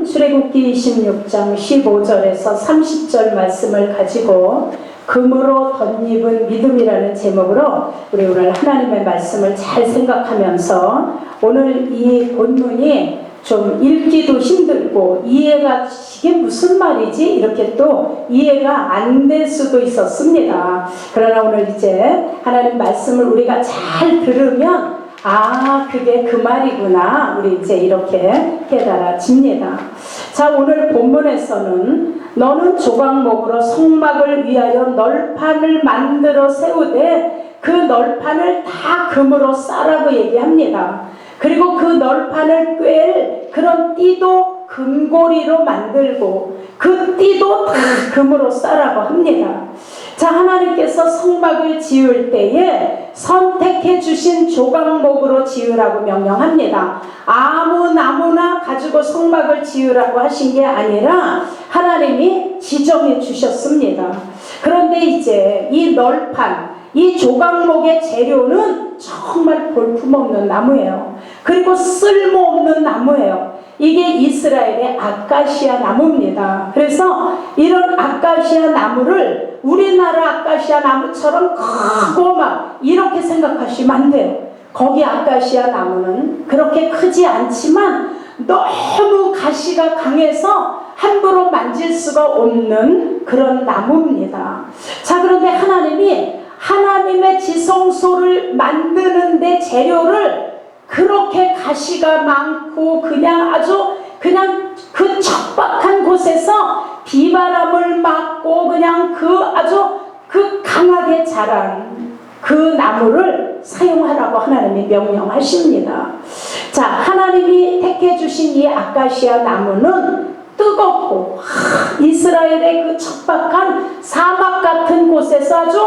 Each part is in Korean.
출애굽기 26장 15절에서 30절 말씀을 가지고 금으로 덧입은 믿음이라는 제목으로 우리 오늘 하나님의 말씀을 잘 생각하면서 오늘 이 본문이 좀 읽기도 힘들고 이해가 이게 무슨 말이지? 이렇게 또 이해가 안 될 수도 있었습니다. 그러나 오늘 이제 하나님 말씀을 우리가 잘 들으면 그게 그 말이구나. 우리 이제 이렇게 깨달아집니다. 자, 오늘 본문에서는 너는 조각목으로 성막을 위하여 널판을 만들어 세우되 그 널판을 다 금으로 싸라고 얘기합니다. 그리고 그 널판을 꿰 그런 띠도 금고리로 만들고 그 띠도 다 금으로 싸라고 합니다. 자, 하나님께서 성막을 지을 때에 선택해 주신 조각목으로 지으라고 명령합니다. 아무 나무나 가지고 성막을 지으라고 하신 게 아니라 하나님이 지정해 주셨습니다. 그런데 이제 이 널판, 이 조각목의 재료는 정말 볼품없는 나무예요. 그리고 쓸모없는 나무예요. 이게 이스라엘의 아카시아 나무입니다. 그래서 이런 아카시아 나무를 우리나라 아카시아 나무처럼 크고 막 이렇게 생각하시면 안 돼요. 거기 아카시아 나무는 그렇게 크지 않지만 너무 가시가 강해서 함부로 만질 수가 없는 그런 나무입니다. 자, 그런데 하나님이 하나님의 지성소를 만드는데 재료를 그렇게 가시가 많고 그냥 그 척박한 곳에서 비바람을 맞고 그냥 그 강하게 자란 그 나무를 사용하라고 하나님이 명령하십니다. 자, 하나님이 택해 주신 이 아카시아 나무는 뜨겁고 이스라엘의 그 척박한 사막 같은 곳에서 아주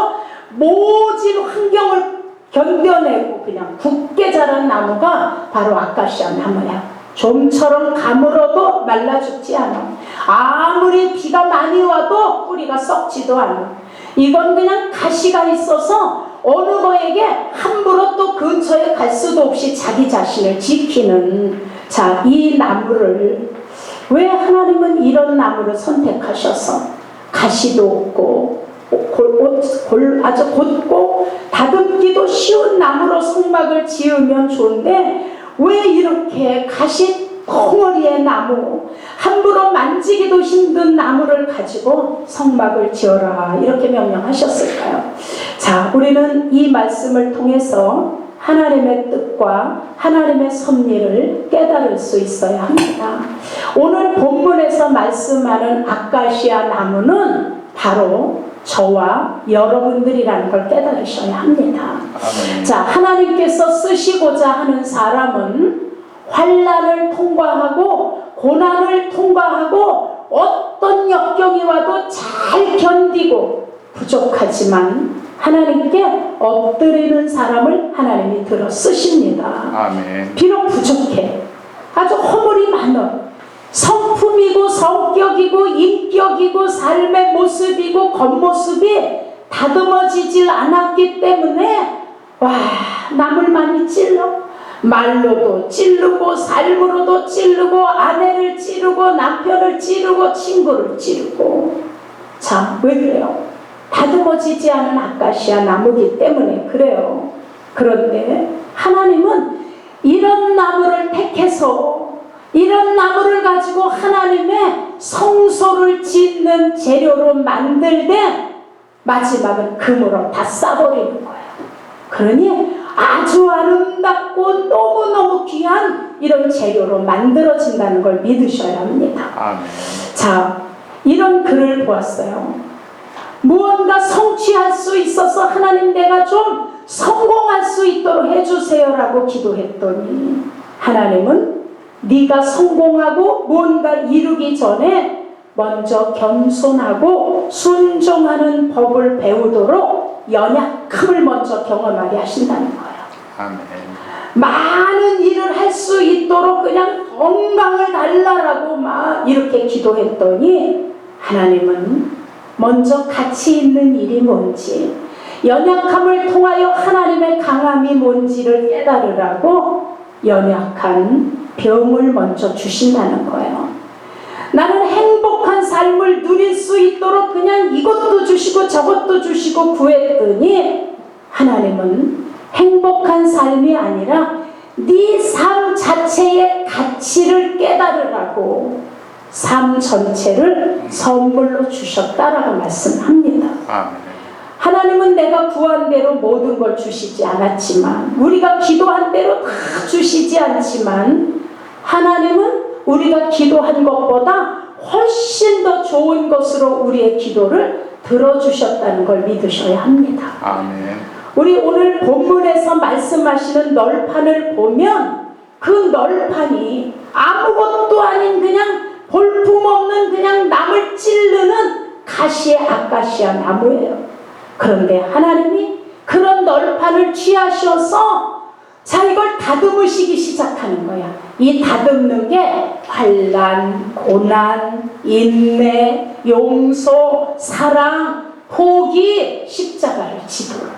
모진 환경을 견뎌내고 그냥 굳게 자란 나무가 바로 아카시아 나무야. 좀처럼 가물어도 말라 죽지 않아. 아무리 비가 많이 와도 뿌리가 썩지도 않아. 이건 그냥 가시가 있어서 어느 거에게 함부로 또 근처에 갈 수도 없이 자기 자신을 지키는, 자, 이 나무를 왜 하나님은 이런 나무를 선택하셔서 가시도 없고 아주 곧고 다듬기도 쉬운 나무로 성막을 지으면 좋은데 왜 이렇게 가시 덩어리의 나무, 함부로 만지기도 힘든 나무를 가지고 성막을 지어라 이렇게 명령하셨을까요? 자, 우리는 이 말씀을 통해서 하나님의 뜻과 하나님의 섭리를 깨달을 수 있어야 합니다. 오늘 본문에서 말씀하는 아카시아 나무는 바로 저와 여러분들이라는 걸 깨달으셔야 합니다. 아멘. 자, 하나님께서 쓰시고자 하는 사람은 환난을 통과하고 고난을 통과하고 어떤 역경이 와도 잘 견디고 부족하지만 하나님께 엎드리는 사람을 하나님이 들어 쓰십니다. 아멘. 비록 부족해, 아주 허물이 많아, 성품이고 성격이고 인격이고 삶의 모습이고 겉모습이 다듬어지질 않았기 때문에 남을 많이 찔러, 말로도 찌르고 삶으로도 찌르고 아내를 찌르고 남편을 찌르고 친구를 찌르고. 자, 왜 그래요? 다듬어지지 않은 아카시아 나무기 때문에 그래요. 그런데 하나님은 이런 나무를 택해서 이런 나무를 가지고 하나님의 성소를 짓는 재료로 만들 때 마지막은 금으로 다 싸버리는 거예요. 그러니 아주 아름답고 너무너무 귀한 이런 재료로 만들어진다는 걸 믿으셔야 합니다. 아멘. 자, 이런 글을 보았어요. 무언가 성취할 수 있어서 하나님 내가 좀 성공할 수 있도록 해주세요라고 기도했더니 하나님은 네가 성공하고 뭔가 이루기 전에 먼저 겸손하고 순종하는 법을 배우도록 연약함을 먼저 경험하게 하신다는 거예요. 아멘. 많은 일을 할 수 있도록 그냥 건강을 달라라고 막 이렇게 기도했더니 하나님은 먼저 가치 있는 일이 뭔지, 연약함을 통하여 하나님의 강함이 뭔지를 깨달으라고 연약한 병을 먼저 주신다는 거예요. 복을 누릴 수 있도록 그냥 이것도 주시고 저것도 주시고 구했더니 하나님은 행복한 삶이 아니라 네 삶 자체의 가치를 깨달으라고 삶 전체를 선물로 주셨다라고 말씀합니다. 하나님은 내가 구한 대로 모든 걸 주시지 않았지만, 우리가 기도한 대로 다 주시지 않지만, 하나님은 우리가 기도한 것보다 훨씬 더 좋은 것으로 우리의 기도를 들어주셨다는 걸 믿으셔야 합니다. 아멘. 우리 오늘 본문에서 말씀하시는 널판을 보면 그 널판이 아무것도 아닌 그냥 볼품없는 그냥 남을 찌르는 가시의 아카시아 나무예요. 그런데 하나님이 그런 널판을 취하셔서 자, 이걸 다듬으시기 시작하는 거야. 이 다듬는 게 환난, 고난, 인내, 용서, 사랑, 포기, 십자가를 지도록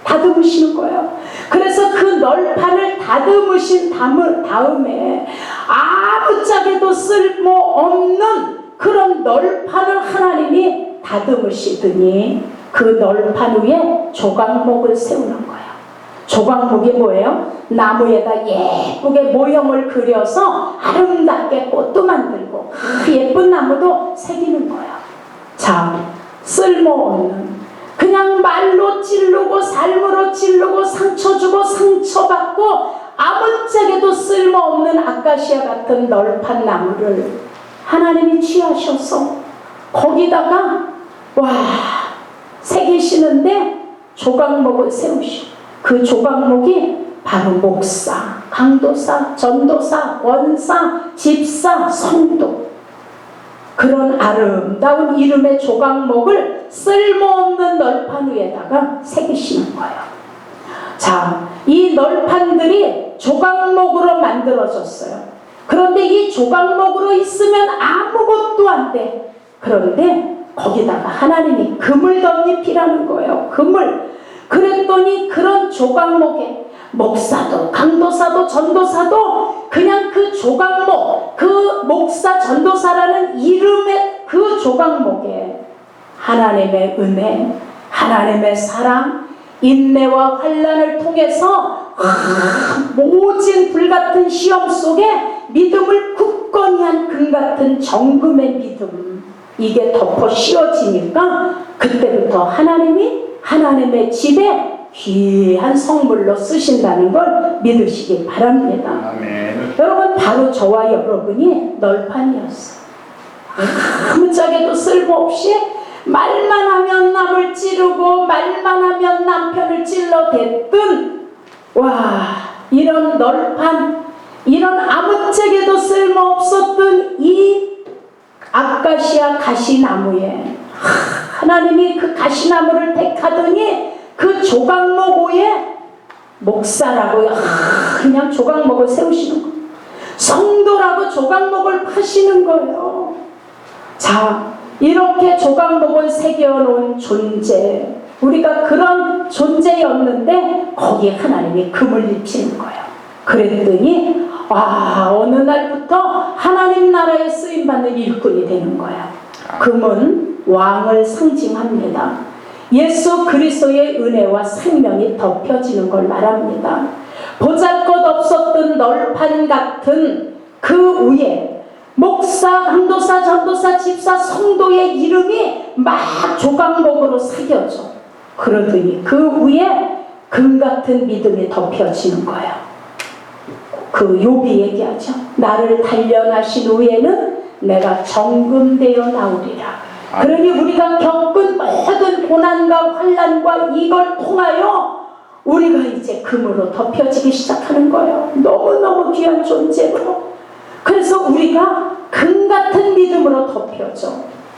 다듬으시는 거예요. 그래서 그 널판을 다듬으신 다음에 아무짝에도 쓸모없는 그런 널판을 하나님이 다듬으시더니 그 널판 위에 조각목을 세우는 거예요. 조각목이 뭐예요? 나무에다 예쁘게 모형을 그려서 아름답게 꽃도 만들고 그 예쁜 나무도 새기는 거예요. 자, 쓸모없는 그냥 말로 찌르고 삶으로 찌르고 상처 주고 상처받고 아무짝에도 쓸모없는 아카시아 같은 널판 나무를 하나님이 취하셔서 거기다가 새기시는데 조각목을 세우시고, 그 조각목이 바로 목사, 강도사, 전도사, 원사, 집사, 성도, 그런 아름다운 이름의 조각목을 쓸모없는 널판 위에다가 새기시는 거예요. 자, 이 널판들이 조각목으로 만들어졌어요. 그런데 이 조각목으로 있으면 아무것도 안 돼. 그런데 거기다가 하나님이 금을 덧입히라는 거예요. 금을. 그랬더니 그런 조각목에 목사도 강도사도 전도사도 그냥 그 조각목, 그 목사 전도사라는 이름의 그 조각목에 하나님의 은혜, 하나님의 사랑, 인내와 환난을 통해서 모진 불같은 시험 속에 믿음을 굳건히 한 금같은 정금의 믿음, 이게 덮어 씌워지니까 그때부터 하나님이 하나님의 집에 귀한 성물로 쓰신다는 걸 믿으시기 바랍니다. 아멘. 여러분, 바로 저와 여러분이 널판이었어요. 아무짝에도 쓸모없이 말만 하면 남을 찌르고 말만 하면 남편을 찔러댔던 이런 널판, 이런 아무짝에도 쓸모없었던 이 아카시아 가시나무에 하나님이 그 가시나무를 택하더니 그 조각목 위에 목사라고 그냥 조각목을 세우시는 거예요. 성도라고 조각목을 파시는 거예요. 자, 이렇게 조각목을 새겨놓은 존재, 우리가 그런 존재였는데 거기에 하나님이 금을 입히는 거예요. 그랬더니 어느 날부터 하나님 나라에 쓰임받는 일꾼이 되는 거예요. 금은 왕을 상징합니다. 예수 그리스도의 은혜와 생명이 덮여지는 걸 말합니다. 보잘것없었던 널판 같은 그 위에 목사, 강도사, 전도사, 집사, 성도의 이름이 막 조각목으로 새겨져. 그러더니 그 위에 금 같은 믿음이 덮여지는 거예요. 그 욥이 얘기하죠. 나를 단련하신 후에는 내가 정금되어 나오리라. 그러니 우리가 겪은 모든 고난과 환난과 이걸 통하여 우리가 이제 금으로 덮여지기 시작하는 거예요. 너무너무 귀한 존재로. 그래서 우리가 금 같은 믿음으로 덮여져.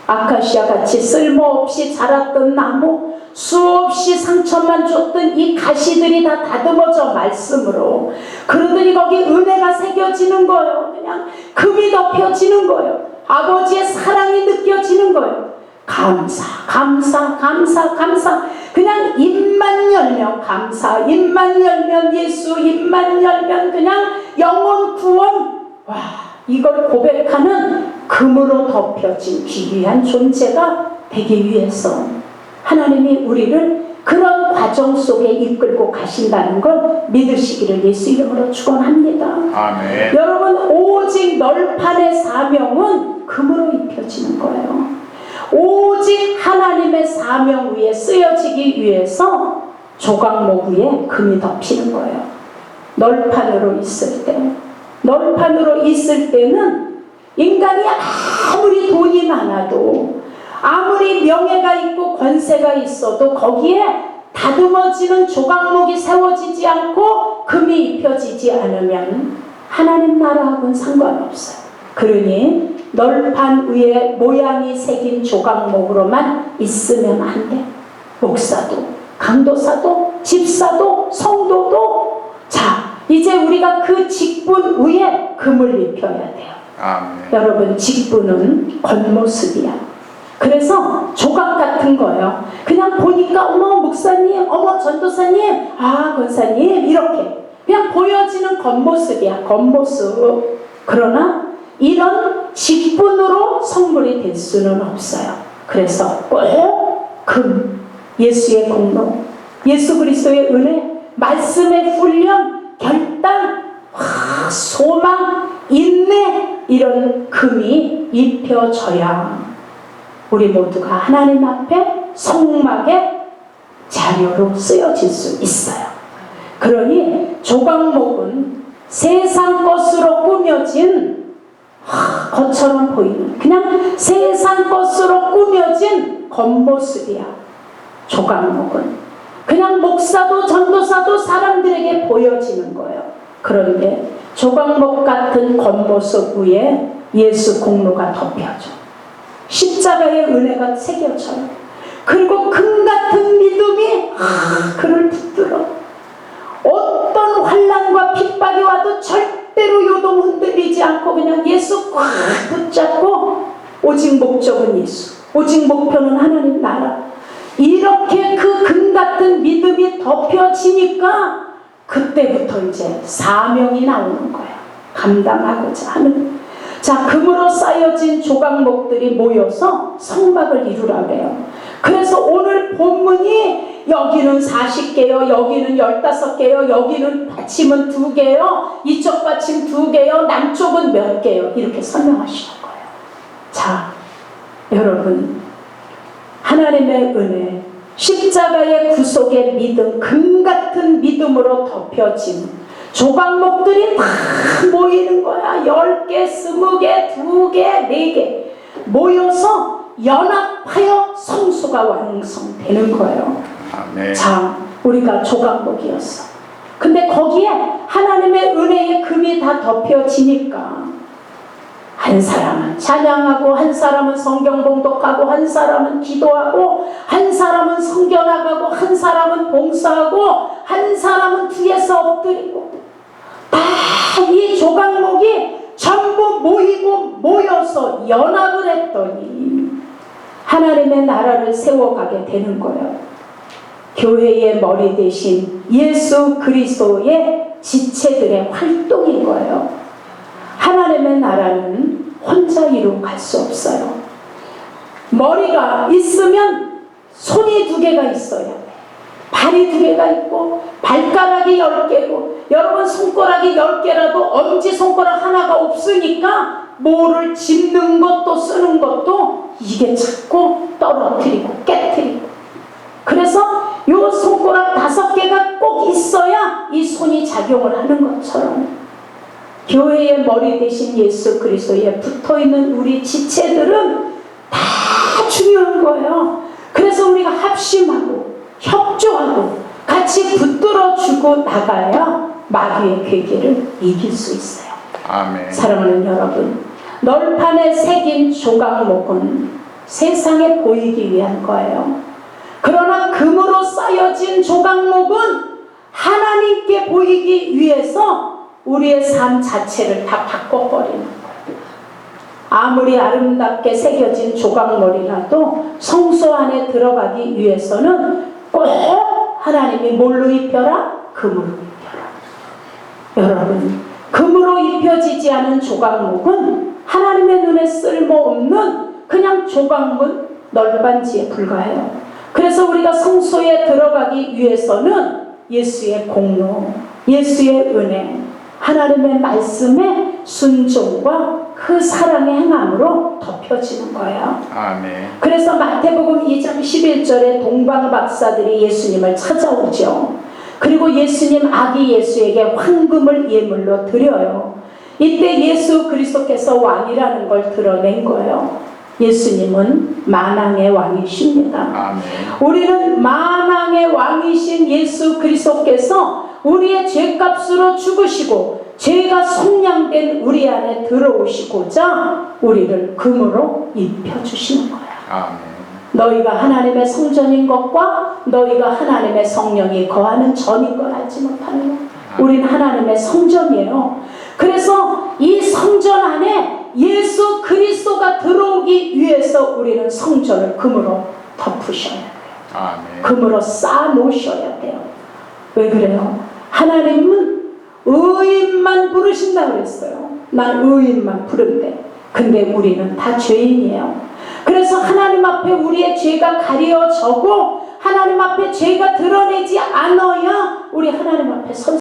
아카시아 같이 쓸모없이 자랐던 나무, 수없이 상처만 줬던 이 가시들이 다 다듬어져 말씀으로. 그러더니 거기 은혜가 새겨지는 거예요. 그냥 금이 덮여지는 거예요. 아버지의 사랑이 느껴지는 거예요. 감사, 감사, 감사, 감사. 그냥 입만 열면 감사, 입만 열면 예수, 입만 열면 그냥 영혼 구원. 이걸 고백하는 금으로 덮여진 기이한 존재가 되기 위해서 하나님이 우리를 그런 과정 속에 이끌고 가신다는 걸 믿으시기를 예수 이름으로 축원합니다. 아멘. 여러분, 오직 널판의 사명은 금으로 입혀지는 거예요. 오직 하나님의 사명 위에 쓰여지기 위해서 조각목 위에 금이 덮이는 거예요. 널판으로 있을 때, 널판으로 있을 때는 인간이 아무리 돈이 많아도, 아무리 명예가 있고 권세가 있어도 거기에 다듬어지는 조각목이 세워지지 않고 금이 입혀지지 않으면 하나님 나라하고는 상관없어요. 그러니 널판 위에 모양이 새긴 조각목으로만 있으면 안 돼. 목사도, 강도사도, 집사도, 성도도. 자, 이제 우리가 그 직분 위에 금을 입혀야 돼요. 아멘. 여러분, 직분은 겉모습이야. 그래서 조각 같은 거예요. 그냥 보니까 어머 목사님, 어머 전도사님, 아 권사님, 이렇게 그냥 보여지는 겉모습이야. 겉모습. 그러나 이런 직분으로 성물이 될 수는 없어요. 그래서 꼭 금, 예수의 공로, 예수 그리스도의 은혜, 말씀의 훈련, 결단, 소망, 인내, 이런 금이 입혀져야 우리 모두가 하나님 앞에 성막의 자료로 쓰여질 수 있어요. 그러니 조각목은 세상 것으로 꾸며진 것처럼 보이는, 그냥 세상 것으로 꾸며진 겉모습이야. 조각목은 그냥 목사도 전도사도 사람들에게 보여지는 거예요. 그런데 조각목 같은 겉모습 위에 예수 공로가 덮여져, 십자가의 은혜가 새겨져요. 그리고 금 같은 믿음이 그를 붙들어 어떤 환난과 핍박이 와도 절대로 요동 흔들리지 않고 그냥 예수 꽉 붙잡고, 오직 목적은 예수, 오직 목표는 하나님 나라. 이렇게 그 금 같은 믿음이 덮여지니까 그때부터 이제 사명이 나오는 거야. 감당하고자 하는. 자, 금으로 쌓여진 조각목들이 모여서 성막을 이루라 그래요. 그래서 오늘 본문이 여기는 40개요, 여기는 15개요, 여기는 받침은 2개요, 이쪽 받침 2개요, 남쪽은 몇 개요, 이렇게 설명하시는 거예요. 자, 여러분, 하나님의 은혜, 십자가의 구속의 믿음, 금 같은 믿음으로 덮여진 조각목들이 다 모이는 거야. 10개, 20개, 2개, 4개 모여서 연합하여 성수가 완성되는 거예요. 아멘. 자, 우리가 조각목이었어. 근데 거기에 하나님의 은혜의 금이 다 덮여지니까 한 사람은 찬양하고, 한 사람은 성경 봉독하고, 한 사람은 기도하고, 한 사람은 성겨나가고, 한 사람은 봉사하고, 한 사람은 뒤에서 엎드리고, 다 이 조각목이 전부 모여서 연합을 했더니 하나님의 나라를 세워가게 되는 거예요. 교회의 머리 대신 예수 그리스도의 지체들의 활동인 거예요. 하나님의 나라는 혼자 이루어갈 수 없어요. 머리가 있으면 손이 2개가 있어야 돼. 발이 2개가 있고, 발가락이 10개고, 여러분 손가락이 10개라도 엄지손가락 하나가 없으니까 뭐를 짚는 것도 쓰는 것도 이게 자꾸 떨어뜨리고 깨뜨리고. 그래서 요 손가락 5개가 꼭 있어야 이 손이 작용을 하는 것처럼 교회의 머리 대신 예수 그리스도에 붙어있는 우리 지체들은 다 중요한 거예요. 그래서 우리가 합심하고 협조하고 같이 붙들어주고 나가야 마귀의 괴계를 이길 수 있어요. 아멘. 사랑하는 여러분, 널판에 새긴 조각목은 세상에 보이기 위한 거예요. 그러나 금으로 쌓여진 조각목은 하나님께 보이기 위해서 우리의 삶 자체를 다 바꿔버리는 거예요. 아무리 아름답게 새겨진 조각머리라도 성소 안에 들어가기 위해서는 꼭 하나님이 뭘로 입혀라? 금으로 입혀라. 여러분, 금으로 입혀지지 않은 조각목은 하나님의 눈에 쓸모없는 그냥 조각문 널빤지에 불과해요. 그래서 우리가 성소에 들어가기 위해서는 예수의 공로, 예수의 은혜, 하나님의 말씀의 순종과 그 사랑의 행함으로 덮여지는 거예요. 아멘. 그래서 마태복음 2장 11절에 동방 박사들이 예수님을 찾아오죠. 그리고 예수님 아기 예수에게 황금을 예물로 드려요. 이때 예수 그리스도께서 왕이라는 걸 드러낸 거예요. 예수님은 만왕의 왕이십니다. 아멘. 우리는 만왕의 왕이신 예수 그리스도께서 우리의 죄값으로 죽으시고 죄가 속량된 우리 안에 들어오시고자 우리를 금으로 입혀주시는 거야. 아멘. 너희가 하나님의 성전인 것과 너희가 하나님의 성령이 거하는 전인 걸 알지 못하는 것. 우리는 하나님의 성전이에요. 그래서 이 성전 안에 예수 그리스도가 들어오기 위해서 우리는 성전을 금으로 덮으셔야 돼요. 아멘. 금으로 쌓아 놓으셔야 돼요. 왜 그래요? 하나님은 의인만 부르신다고 그랬어요. 난 의인만 부른대. 근데 우리는 다 죄인이에요. 그래서 하나님 앞에 우리의 죄가 가려져고 하나님 앞에 죄가 드러내지 않아야 우리 하나님 앞에 선